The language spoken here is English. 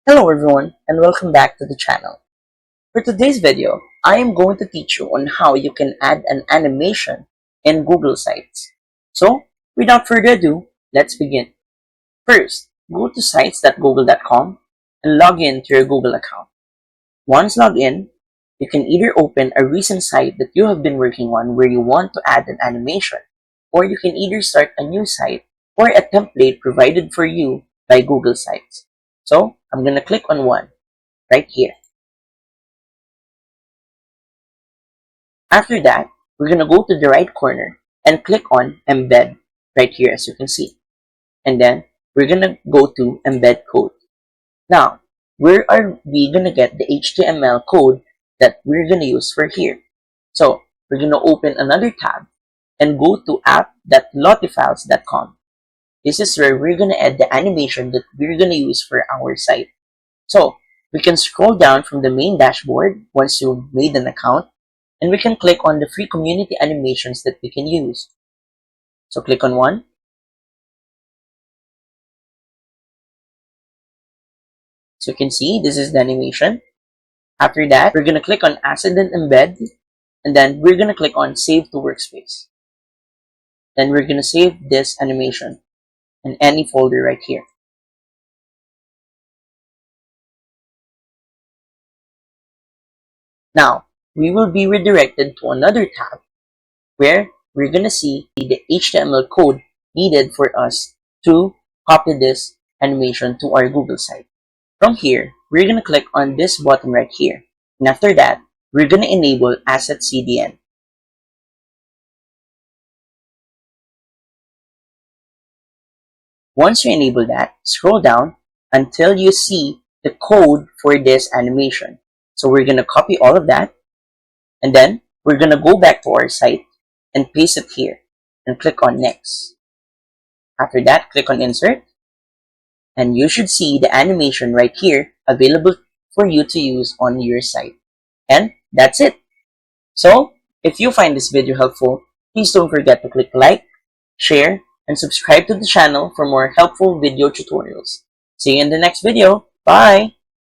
Hello everyone and welcome back to the channel. For today's video, I am going to teach you on how you can add an animation in Google Sites. So, without further ado, let's begin. First, go to sites.google.com and log in to your Google account. Once logged in, you can either open a recent site that you have been working on where you want to add an animation, or you can either start a new site or a template provided for you by Google Sites. So, I'm going to click on one right here. After that, we're going to go to the right corner and click on embed right here, as you can see. And then we're going to go to embed code. Now, where are we going to get the HTML code that we're going to use for here? So we're going to open another tab and go to app.lottifiles.com. This is where we're going to add the animation that we're going to use for our site. So we can scroll down from the main dashboard once you've made an account, and we can click on the free community animations that we can use. So click on one. So you can see this is the animation. After that, we're going to click on Asset and Embed, and then we're going to click on Save to Workspace. Then we're going to save this animation in any folder right here. Now, we will be redirected to another tab where we're going to see the HTML code needed for us to copy this animation to our Google site. From here, we're going to click on this button right here. And after that, we're going to enable Asset CDN. Once you enable that, scroll down until you see the code for this animation. So we're going to copy all of that, and then we're going to go back to our site and paste it here and click on Next. After that, click on Insert, and you should see the animation right here available for you to use on your site. And that's it. So, if you find this video helpful, please don't forget to click like, share, and subscribe to the channel for more helpful video tutorials. See you in the next video. Bye!